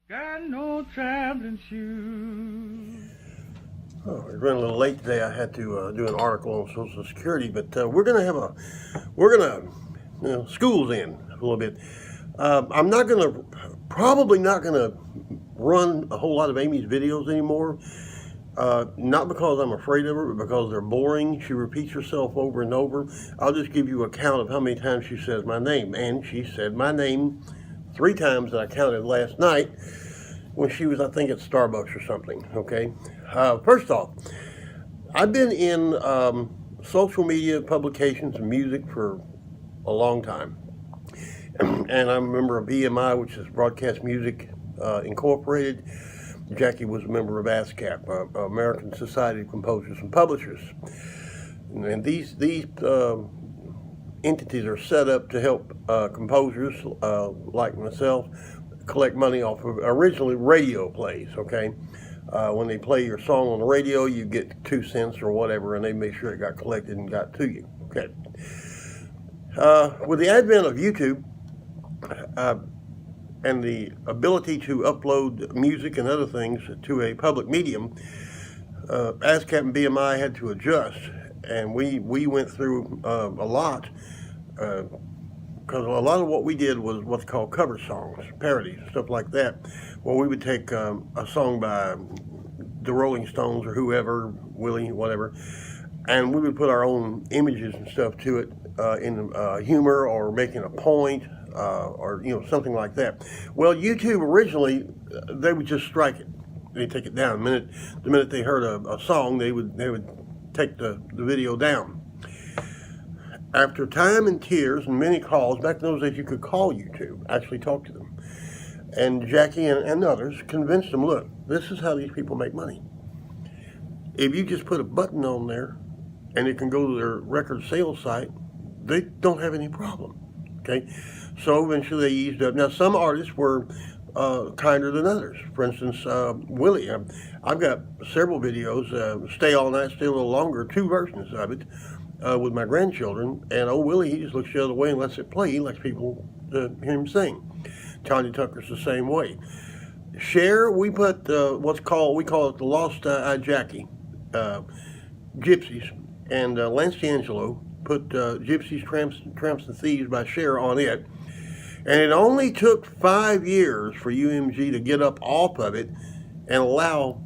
Got no traveling shoes. Oh, I ran a little late today. I had to do an article on Social Security, but school's in a little bit. I'm not gonna, probably not gonna run a whole lot of Amy's videos anymore. Not because I'm afraid of her, but because they're boring. She repeats herself over and over. I'll just give you a count of how many times she says my name, and she said my name 3 times that I counted last night when she was, I think, at Starbucks or something. Okay. First off, I've been in social media publications and music for a long time. And I'm a member of BMI, which is Broadcast Music Incorporated. Jackie was a member of ASCAP, American Society of Composers and Publishers. And these entities are set up to help composers like myself collect money off of originally radio plays, okay? When they play your song on the radio, you get 2 cents or whatever, and they make sure it got collected and got to you, okay? With the advent of YouTube and the ability to upload music and other things to a public medium, ASCAP and BMI had to adjust, and we went through a lot, because a lot of what we did was what's called cover songs, parodies, stuff like that. Well, we would take a song by the Rolling Stones or whoever, Willie, whatever, and we would put our own images and stuff to it in humor or making a point or something like that. Well, YouTube originally they would just strike it. They'd take it down. The minute they heard a song, they would take the video down. After time and tears and many calls, back in those days you could call YouTube, actually talk to them. And Jackie and others convinced them, look, this is how these people make money. If you just put a button on there and it can go to their record sales site, they don't have any problem, okay? So eventually they eased up. Now, some artists were kinder than others. For instance, Willie, I've got several videos, Stay All Night, Stay a Little Longer, 2 versions of it with my grandchildren. And old Willie, he just looks the other way and lets it play. He lets people hear him sing. Tanya Tucker's the same way. Cher, we put we call it the Lost Eye Jackie, Gypsies, and Lance D'Angelo put Gypsies, Tramps and Thieves by Cher on it. And it only took 5 years for UMG to get up off of it and allow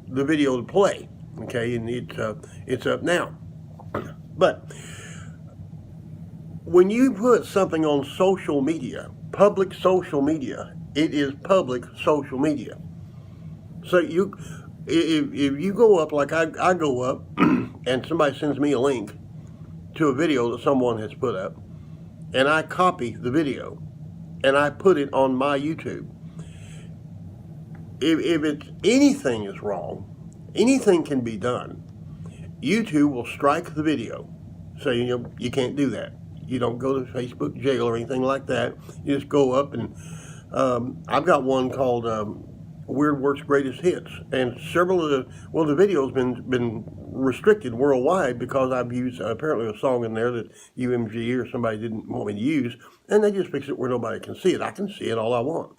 the video to play. Okay, and it's up now. But when you put something on social media, public social media, it is public social media. So if you go up like I go up and somebody sends me a link to a video that someone has put up, and I copy the video and I put it on my YouTube, if it's anything is wrong, anything can be done. YouTube will strike the video. So you can't do that. You don't go to Facebook jail or anything like that. You just go up and I've got one called Weird Works Greatest Hits, and several of the videos been restricted worldwide because I've used apparently a song in there that UMG or somebody didn't want me to use, and they just fix it where nobody can see it. I can see it all I want.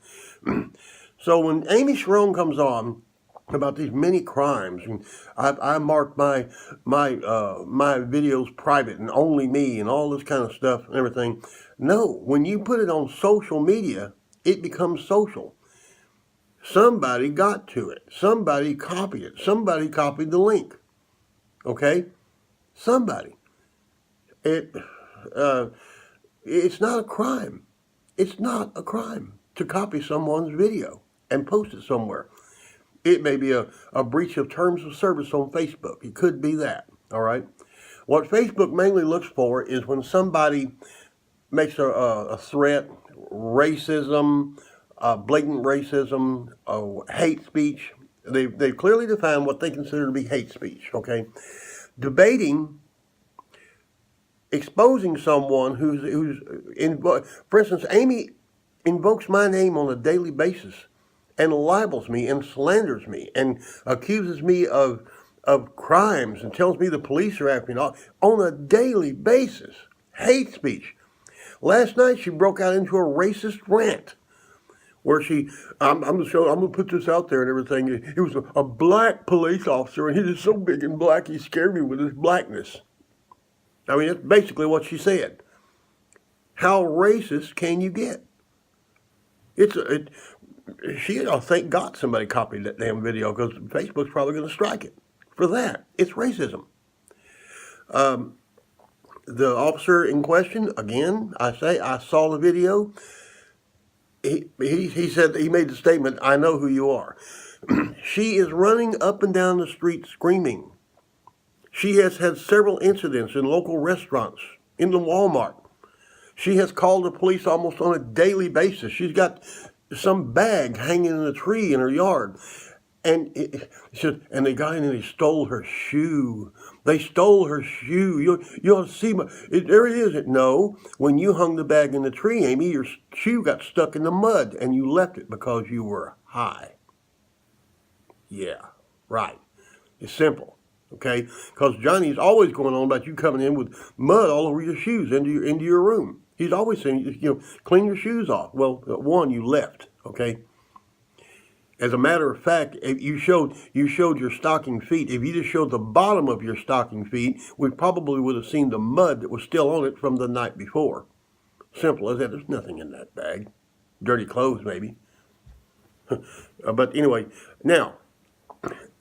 So when Amy Charron comes on about these many crimes, and I marked my videos private and only me and all this kind of stuff and everything. No, when you put it on social media, it becomes social. Somebody got to it. Somebody copied it. Somebody copied the link. Okay? Somebody. It's not a crime. It's not a crime to copy someone's video and post it somewhere. It may be a breach of terms of service on Facebook. It could be that, all right? What Facebook mainly looks for is when somebody makes a threat, racism, blatant racism, hate speech. They've clearly defined what they consider to be hate speech, okay? Debating, exposing someone for instance, Amy invokes my name on a daily basis and libels me and slanders me and accuses me of crimes and tells me the police are after me on a daily basis. Hate speech. Last night she broke out into a racist rant. where I'm gonna put this out there and everything. He was a black police officer, and he was so big and black, he scared me with his blackness. I mean, that's basically what she said. How racist can you get? She, I think, got somebody copied that damn video because Facebook's probably going to strike it for that. It's racism. The officer in question, again, I saw the video. He said, he made the statement, "I know who you are." She is running up and down the street screaming. She has had several incidents in local restaurants, in the Walmart. She has called the police almost on a daily basis. She's got some bag hanging in a tree in her yard. And and they got in and they stole her shoe. They stole her shoe. You ought to see there it is. No, when you hung the bag in the tree, Amy, your shoe got stuck in the mud and you left it because you were high. Yeah, right. It's simple, okay? Because Johnny's always going on about you coming in with mud all over your shoes into your room. He's always saying, clean your shoes off. Well, one, you left, okay? As a matter of fact, if you showed your stocking feet. If you just showed the bottom of your stocking feet, we probably would have seen the mud that was still on it from the night before. Simple as that. There's nothing in that bag. Dirty clothes, maybe. But anyway, now,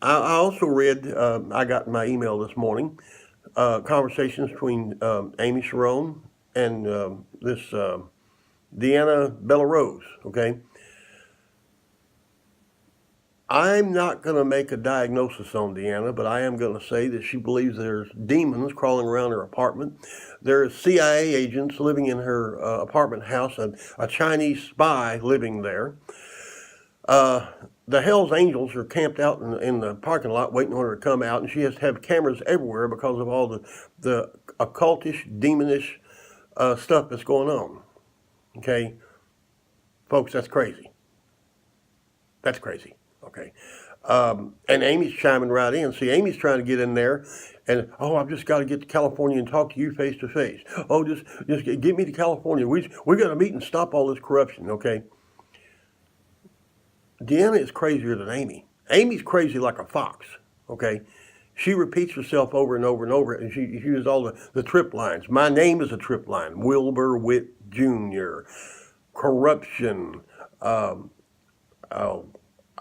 I also read, I got in my email this morning, conversations between Amy Charron and this Deanna Bellarose, okay? I'm not going to make a diagnosis on Deanna, but I am going to say that she believes there's demons crawling around her apartment. There's CIA agents living in her apartment house, and a Chinese spy living there. The Hell's Angels are camped out in the parking lot waiting on her to come out, and she has to have cameras everywhere because of all the occultish, demonish stuff that's going on. Okay? Folks, that's crazy. That's crazy. Okay. And Amy's chiming right in. See, Amy's trying to get in there and, I've just got to get to California and talk to you face to face. Just get me to California. We got to meet and stop all this corruption, okay? Deanna is crazier than Amy. Amy's crazy like a fox, okay? She repeats herself over and over and over, and she uses all the trip lines. My name is a trip line. Wilbur Witt Jr., corruption,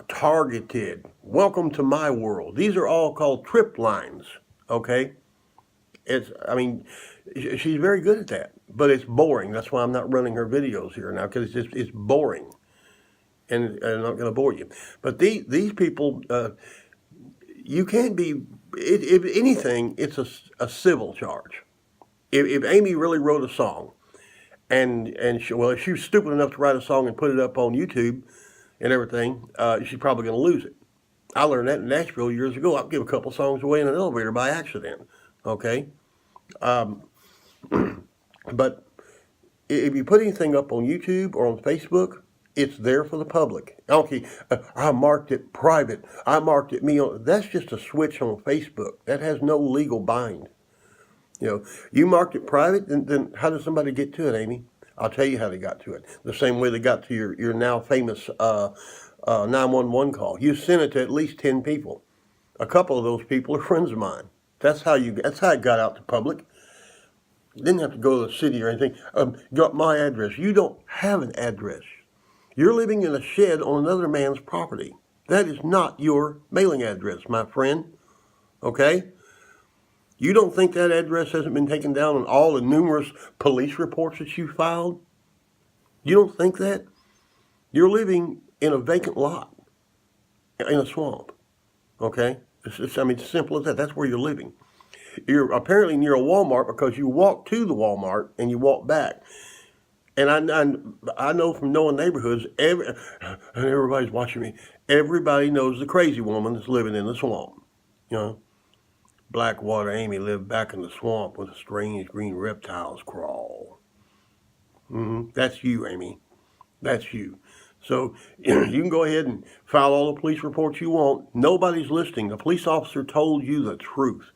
targeted, welcome to my world. These are all called trip lines, okay? She's very good at that, but it's boring. That's why I'm not running her videos here now, because it's boring. And I'm not going to bore you. But these people, you can't be, if anything, it's a civil charge. If Amy really wrote a song, and if she was stupid enough to write a song and put it up on YouTube and everything, she's probably going to lose it. I learned that in Nashville years ago. I'll give a couple songs away in an elevator by accident, okay? But if you put anything up on YouTube or on Facebook, it's there for the public. Okay, I marked it private. I marked it me. That's just a switch on Facebook. That has no legal bind. You marked it private, then how does somebody get to it, Amy? I'll tell you how they got to it. The same way they got to your now famous 911 call. You sent it to at least 10 people. A couple of those people are friends of mine. That's how it got out to public. You didn't have to go to the city or anything. Got my address. You don't have an address. You're living in a shed on another man's property. That is not your mailing address, my friend. Okay? You don't think that address hasn't been taken down on all the numerous police reports that you filed? You don't think that? You're living in a vacant lot, in a swamp. Okay? It's simple as that. That's where you're living. You're apparently near a Walmart because you walk to the Walmart and you walk back. And I know from knowing neighborhoods, and everybody's watching me, everybody knows the crazy woman that's living in the swamp. Blackwater Amy lived back in the swamp where the strange green reptiles crawl. That's you, Amy. That's you. So you can go ahead and file all the police reports you want. Nobody's listening. The police officer told you the truth.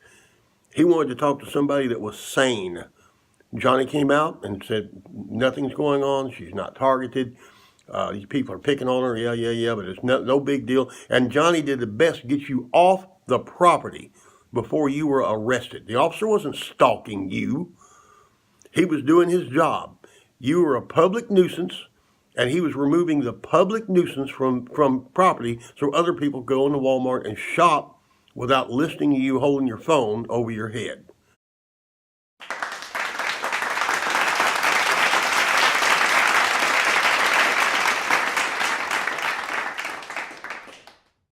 He wanted to talk to somebody that was sane. Johnny came out and said, nothing's going on. She's not targeted. These people are picking on her. Yeah, but it's no big deal. And Johnny did the best to get you off the property before you were arrested. The officer wasn't stalking you. He was doing his job. You were a public nuisance, and he was removing the public nuisance from property so other people go into Walmart and shop without listening to you holding your phone over your head.